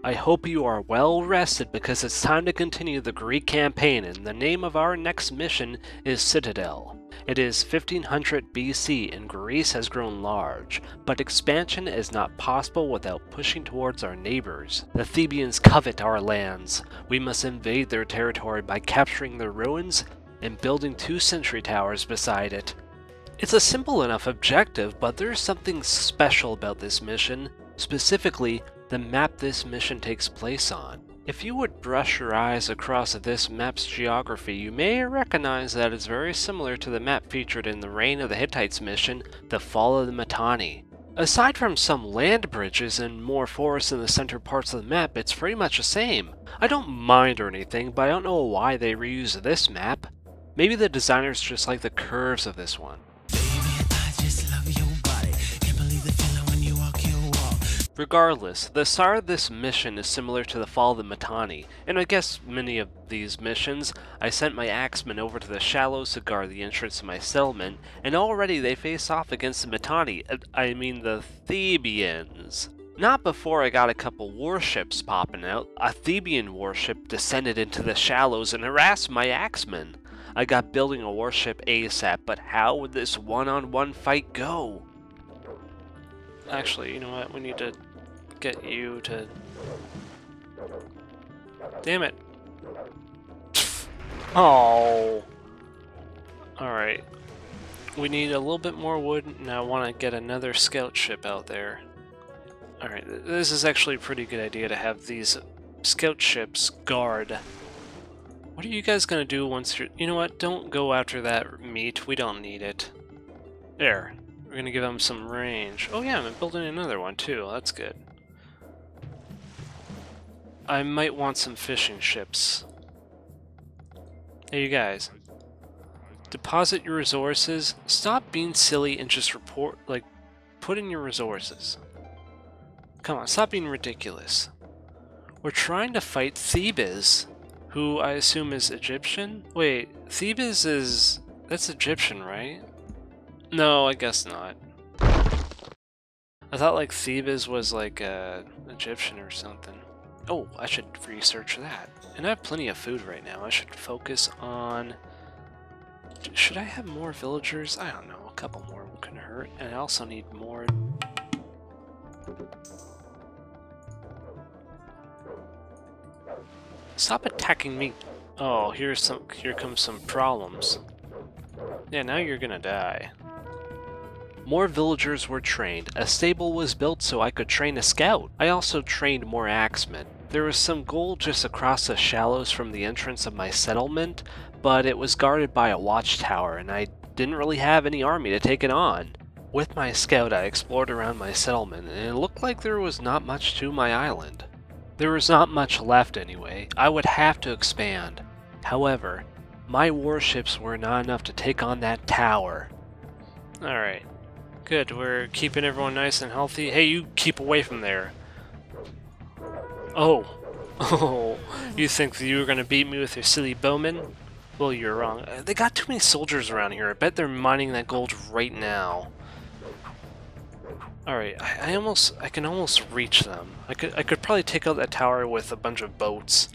I hope you are well rested because it's time to continue the Greek campaign, and the name of our next mission is Citadel. It is 1500 BC and Greece has grown large, but expansion is not possible without pushing towards our neighbors. The Thebians covet our lands. We must invade their territory by capturing their ruins and building 2 sentry towers beside it. It's a simple enough objective, but there's something special about this mission, specifically the map this mission takes place on. If you would brush your eyes across this map's geography, you may recognize that it's very similar to the map featured in the Reign of the Hittites mission, the Fall of the Mitanni. Aside from some land bridges and more forests in the center parts of the map, it's pretty much the same. I don't mind or anything, but I don't know why they reused this map. Maybe the designers just like the curves of this one. Regardless, the start of this mission is similar to the Fall of the Mitanni, and I guess many of these missions, I sent my axemen over to the shallows to guard the entrance to my settlement, and already they face off against the Mitanni, the Thebians. Not before I got a couple warships popping out. A Thebian warship descended into the shallows and harassed my axemen. I got building a warship ASAP, but how would this one-on-one fight go? Actually, you know what? We need to get you to... Damn it. Oh. Alright. We need a little bit more wood, and I want to get another scout ship out there. Alright, this is actually a pretty good idea to have these scout ships guard. What are you guys gonna do once you're... You know what? Don't go after that meat. We don't need it. There. We're gonna give them some range. Oh yeah, I'm building another one too. That's good. I might want some fishing ships. Hey you guys. Deposit your resources. Stop being silly and just put in your resources. Come on, stop being ridiculous. We're trying to fight Thebes, who I assume is Egyptian? Wait, Thebes is... that's Egyptian, right? No, I guess not. I thought like Thebes was like Egyptian or something. Oh, I should research that. And I have plenty of food right now. I should focus on... Should I have more villagers? I don't know, a couple more couldn't hurt. And I also need more... Stop attacking me! Oh, here comes some problems. Yeah, now you're gonna die. More villagers were trained. A stable was built so I could train a scout. I also trained more axemen. There was some gold just across the shallows from the entrance of my settlement, but it was guarded by a watchtower, and I didn't really have any army to take it on. With my scout, I explored around my settlement, and it looked like there was not much to my island. There was not much left anyway. I would have to expand. However, my warships were not enough to take on that tower. Alright. Good, we're keeping everyone nice and healthy. Hey, you keep away from there. Oh. Oh. You think that you were going to beat me with your silly bowmen? Well, you're wrong. They got too many soldiers around here. I bet they're mining that gold right now. Alright, I can almost reach them. I could probably take out that tower with a bunch of boats.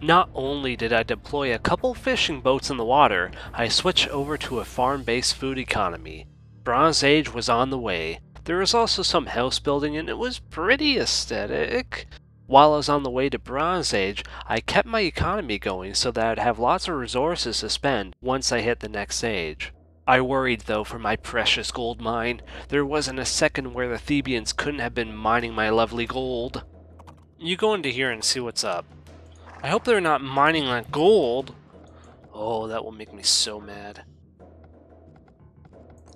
Not only did I deploy a couple fishing boats in the water, I switched over to a farm-based food economy. Bronze Age was on the way. There was also some house building and it was pretty aesthetic. While I was on the way to Bronze Age, I kept my economy going so that I'd have lots of resources to spend once I hit the next stage. I worried though for my precious gold mine. There wasn't a second where the Thebians couldn't have been mining my lovely gold. You go into here and see what's up. I hope they're not mining that gold. Oh, that will make me so mad.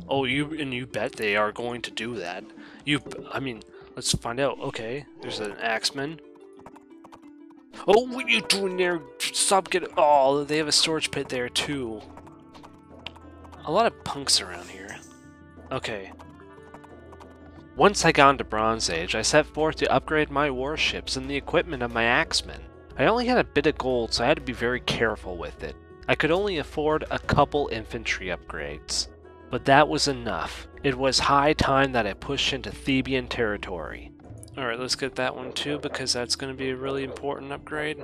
Oh, you bet they are going to do that. Let's find out. Okay, there's an axeman. Oh, what are you doing there? Stop getting... Oh, they have a storage pit there too. A lot of punks around here. Okay. Once I got into Bronze Age, I set forth to upgrade my warships and the equipment of my axemen. I only had a bit of gold, so I had to be very careful with it. I could only afford a couple infantry upgrades. But that was enough. It was high time that I pushed into Thebian territory. Alright, let's get that one too, because that's going to be a really important upgrade.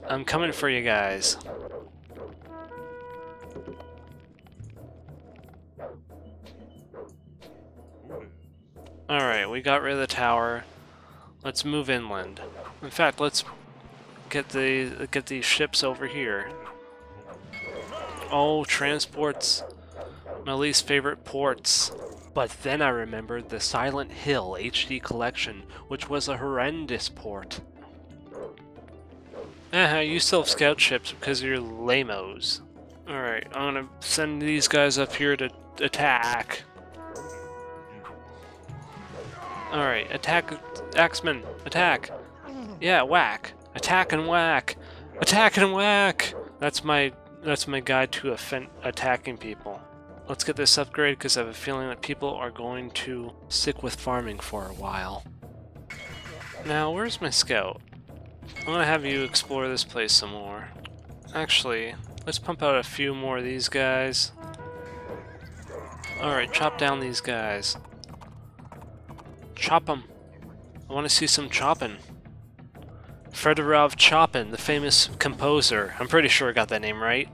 I'm coming for you guys. Alright, we got rid of the tower. Let's move inland. In fact, let's get these ships over here. Oh, transports. My least favorite ports. But then I remembered the Silent Hill HD collection, which was a horrendous port. You still have scout ships because you're lamos. Alright, I'm gonna send these guys up here to attack. Alright, attack, Axemen, attack. Yeah, whack. Attack and whack. Attack and whack! That's my guide to attacking people. Let's get this upgrade because I have a feeling that people are going to stick with farming for a while. Now, where's my scout? I'm gonna have you explore this place some more. Actually, let's pump out a few more of these guys. Alright, chop down these guys. Chop them. I want to see some chopping. Fedorov Chopin, the famous composer. I'm pretty sure I got that name right.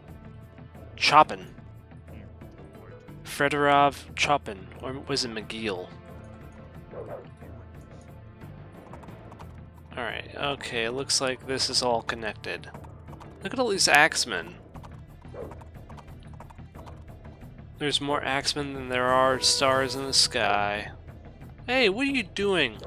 Chopin. Fedorov Chopin, or was it McGill? Alright, okay, it looks like this is all connected. Look at all these axemen. There's more axemen than there are stars in the sky. Hey, what are you doing?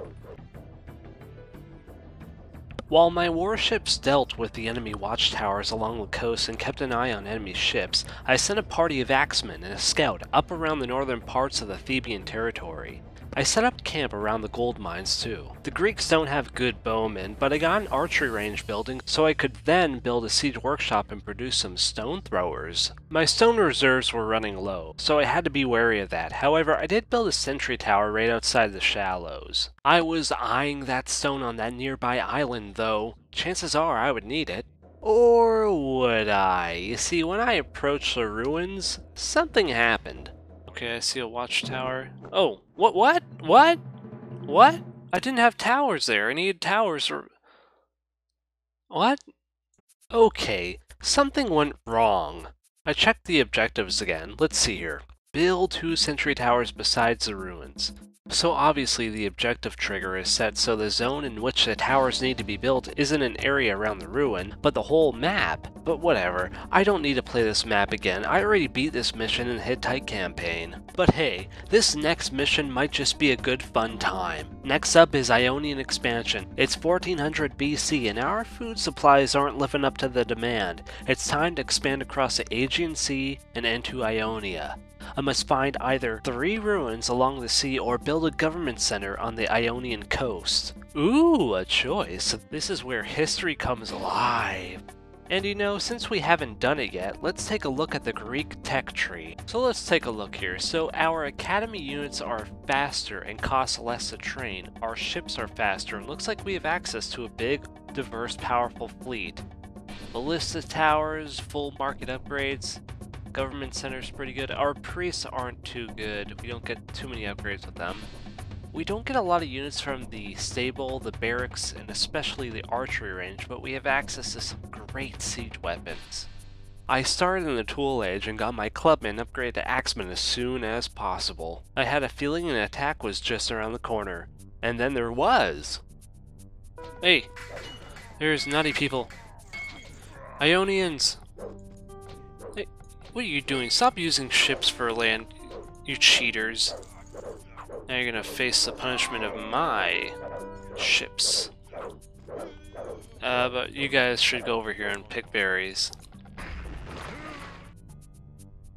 While my warships dealt with the enemy watchtowers along the coast and kept an eye on enemy ships, I sent a party of axemen and a scout up around the northern parts of the Thebian territory. I set up camp around the gold mines too. The Greeks don't have good bowmen, but I got an archery range building so I could then build a siege workshop and produce some stone throwers. My stone reserves were running low, so I had to be wary of that. However, I did build a sentry tower right outside the shallows. I was eyeing that stone on that nearby island though. Chances are I would need it. Or would I? You see, when I approached the ruins, something happened. Okay, I see a watchtower. Oh, what? I didn't have towers there. I needed towers or... What? Okay, something went wrong. I checked the objectives again. Let's see here. Build 2 sentry towers besides the ruins. So obviously the objective trigger is set so the zone in which the towers need to be built isn't an area around the ruin, but the whole map. But whatever, I don't need to play this map again. I already beat this mission in the Hittite campaign. But hey, this next mission might just be a good fun time. Next up is Ionian Expansion. It's 1400 BC and our food supplies aren't living up to the demand. It's time to expand across the Aegean Sea and into Ionia. I must find either 3 ruins along the sea or build a government center on the Ionian coast. Ooh, a choice. This is where history comes alive. And you know, since we haven't done it yet, let's take a look at the Greek tech tree. So let's take a look here. So our academy units are faster and cost less to train. Our ships are faster and looks like we have access to a big, diverse, powerful fleet. Ballista towers, full market upgrades. Government center's pretty good. Our priests aren't too good. We don't get too many upgrades with them. We don't get a lot of units from the stable, the barracks, and especially the archery range, but we have access to some great siege weapons. I started in the Tool Age and got my clubmen upgraded to axemen as soon as possible. I had a feeling an attack was just around the corner. And then there was! Hey! There's nutty people. Ionians! Hey, what are you doing? Stop using ships for land, you cheaters. Now you're gonna face the punishment of my ships. But you guys should go over here and pick berries.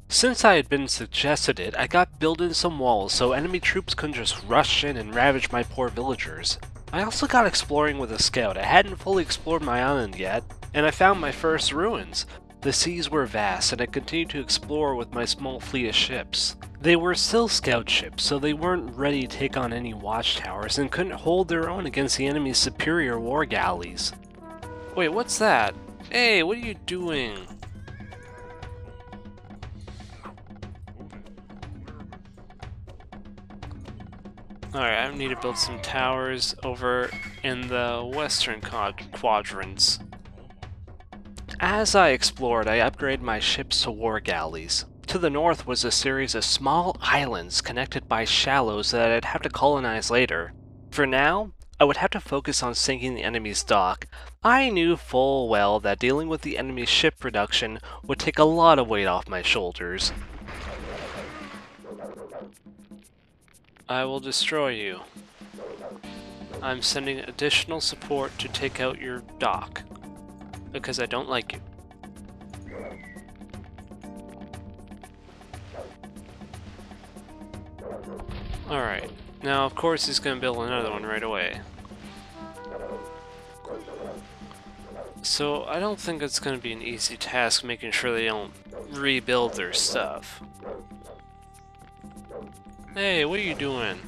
Since I had been suggested it, I got building some walls so enemy troops couldn't just rush in and ravage my poor villagers. I also got exploring with a scout. I hadn't fully explored my island yet, and I found my first ruins. The seas were vast, and I continued to explore with my small fleet of ships. They were still scout ships, so they weren't ready to take on any watchtowers and couldn't hold their own against the enemy's superior war galleys. Wait, what's that? Hey, what are you doing? Alright, I need to build some towers over in the western quadrants. As I explored, I upgraded my ships to war galleys. To the north was a series of small islands connected by shallows that I'd have to colonize later. For now, I would have to focus on sinking the enemy's dock. I knew full well that dealing with the enemy's ship production would take a lot of weight off my shoulders. I will destroy you. I'm sending additional support to take out your dock, because I don't like you. Alright, now of course he's going to build another one right away. So I don't think it's going to be an easy task making sure they don't rebuild their stuff. Hey, what are you doing?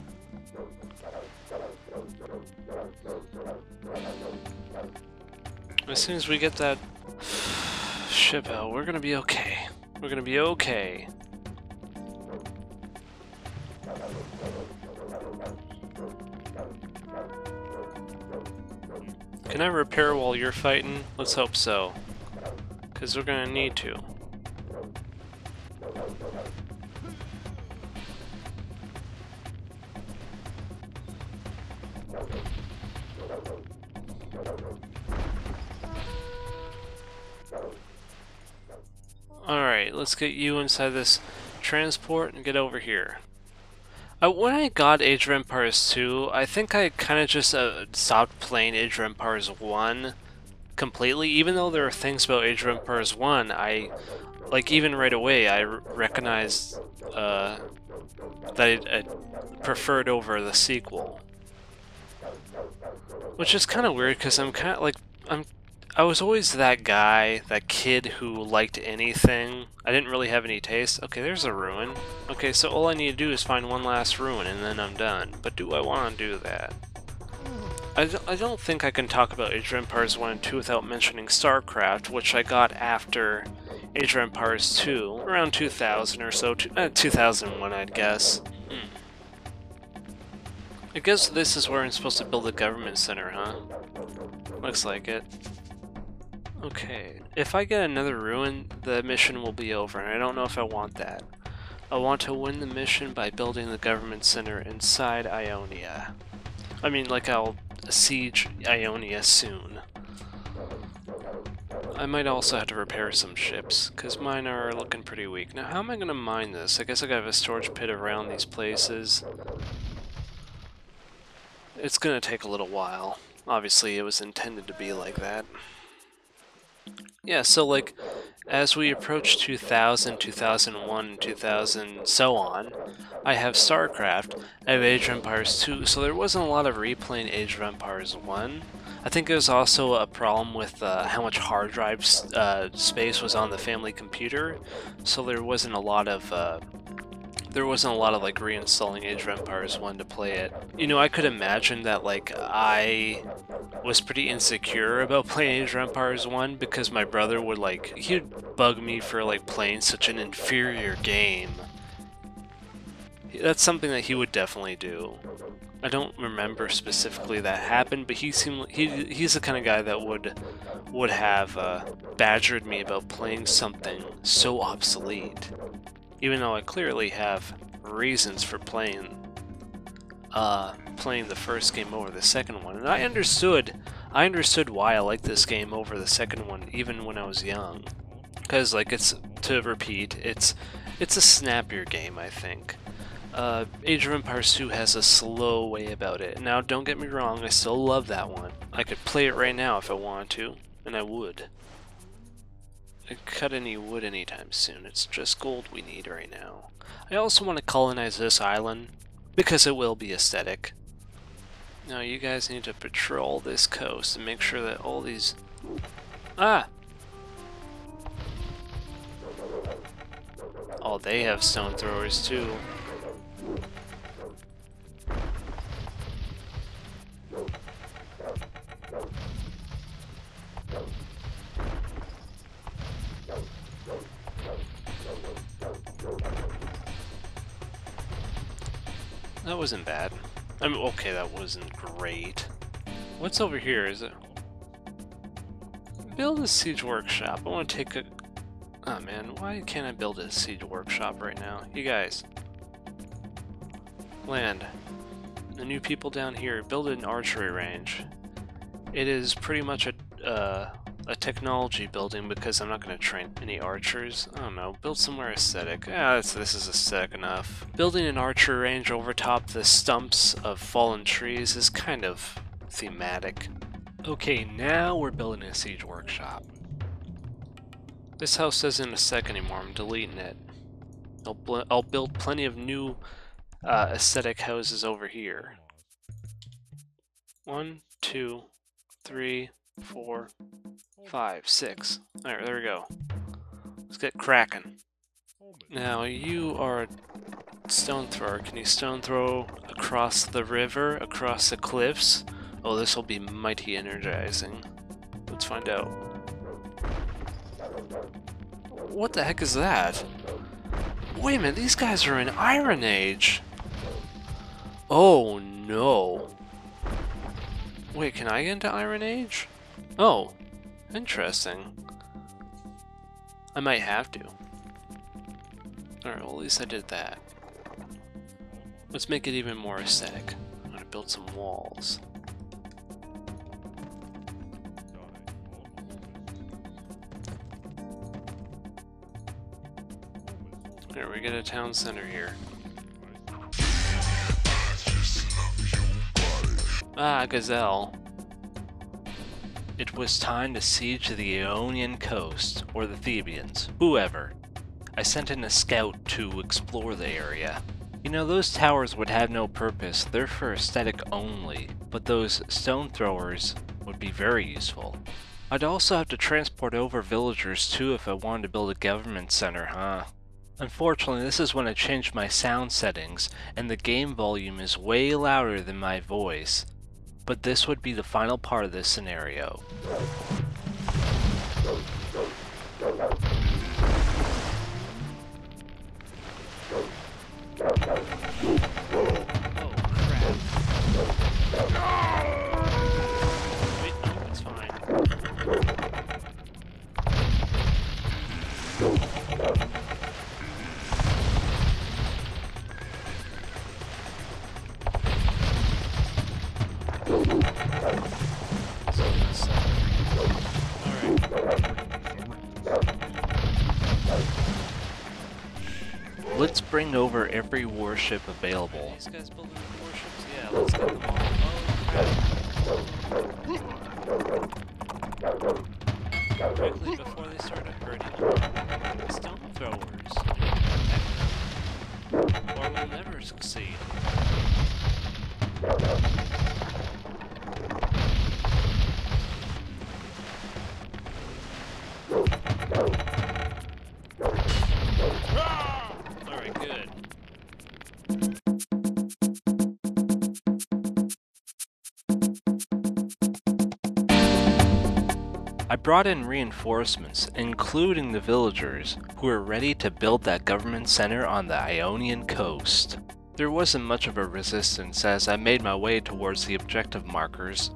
As soon as we get that ship out, we're gonna be okay. We're gonna be okay. Can I repair while you're fighting? Let's hope so. Because we're gonna need to. Alright, let's get you inside this transport and get over here. When I got Age of Empires 2, I think I kind of just stopped playing Age of Empires 1 completely. Even though there are things about Age of Empires 1, even right away, I recognized that I preferred over the sequel. Which is kind of weird, because I'm kind of like, I was always that guy, that kid who liked anything. I didn't really have any taste. Okay, there's a ruin. Okay, so all I need to do is find one last ruin and then I'm done. But do I want to do that? I don't think I can talk about Age of Empires 1 and 2 without mentioning StarCraft, which I got after Age of Empires 2, around 2000 or so, 2001 I'd guess. I guess this is where I'm supposed to build a government center, huh? Looks like it. Okay, if I get another ruin, the mission will be over, and I don't know if I want that. I want to win the mission by building the government center inside Ionia. I mean, like, I'll siege Ionia soon. I might also have to repair some ships, because mine are looking pretty weak. Now, how am I going to mine this? I guess I gotta have a storage pit around these places. It's gonna take a little while. Obviously, it was intended to be like that. Yeah, so like, as we approach 2000, 2001, 2000, so on, I have StarCraft, I have Age of Empires 2, so there wasn't a lot of replaying Age of Empires 1. I think it was also a problem with how much hard drive space was on the family computer, so there wasn't a lot of like reinstalling Age of Empires 1 to play it. You know, I could imagine that like I was pretty insecure about playing Age of Empires 1 because my brother would like, he'd bug me for like playing such an inferior game. That's something that he would definitely do. I don't remember specifically that happened, but he's the kind of guy that would have badgered me about playing something so obsolete. Even though I clearly have reasons for playing the first game over the second one, and I understood why I liked this game over the second one, even when I was young. Because, like, it's a snappier game, I think. Age of Empires 2 has a slow way about it. Now, don't get me wrong, I still love that one. I could play it right now if I wanted to, and I would. I'd cut any wood anytime soon. It's just gold we need right now. I also want to colonize this island, because it will be aesthetic. Now you guys need to patrol this coast and make sure that all these... Ah! Oh, they have stone throwers too. That wasn't bad. I mean, okay, that wasn't great. What's over here? Is it... Build a siege workshop. I want to take a... Oh man, why can't I build a siege workshop right now? You guys. Land. The new people down here, build an archery range. It is pretty much a technology building because I'm not going to train any archers. I don't know, build somewhere aesthetic. This is aesthetic enough. Building an archery range over top the stumps of fallen trees is kind of thematic. Okay, now we're building a siege workshop. This house isn't a sec anymore, I'm deleting it. I'll build plenty of new aesthetic houses over here. 1, 2, 3, 4, 5, 6. Alright, there we go. Let's get cracking. Now, you are a stone thrower. Can you stone throw across the river, across the cliffs? Oh, this will be mighty energizing. Let's find out. What the heck is that? Wait a minute, these guys are in Iron Age! Oh no. Wait, can I get into Iron Age? Oh, interesting. I might have to. Alright, well at least I did that. Let's make it even more aesthetic. I'm gonna build some walls. There, we get a town center here. Ah, Gazelle. It was time to siege the Ionian coast, or the Thebians, whoever. I sent in a scout to explore the area. You know, those towers would have no purpose, they're for aesthetic only, but those stone throwers would be very useful. I'd also have to transport over villagers too if I wanted to build a government center, huh? Unfortunately, this is when I changed my sound settings, and the game volume is way louder than my voice. But this would be the final part of this scenario. Let's bring over every warship available. These guys building warships? Yeah, let's get them all. Oh, quickly before they start hurting. Stone throwers. Or we'll never succeed. I brought in reinforcements, including the villagers, who were ready to build that government center on the Ionian coast. There wasn't much of a resistance as I made my way towards the objective markers.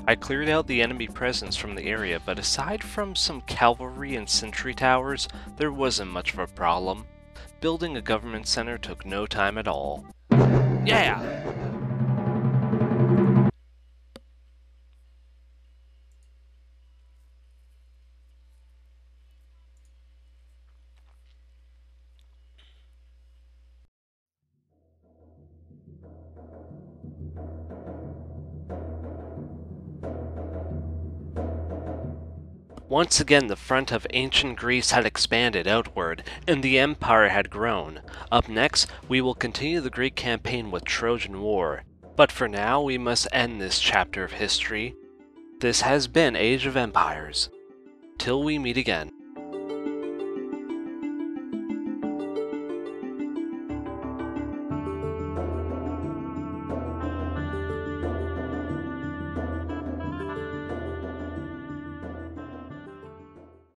I cleared out the enemy presence from the area, but aside from some cavalry and sentry towers, there wasn't much of a problem. Building a government center took no time at all. Yeah! Once again, the front of ancient Greece had expanded outward, and the empire had grown. Up next, we will continue the Greek campaign with Trojan War. But for now, we must end this chapter of history. This has been Age of Empires. Till we meet again.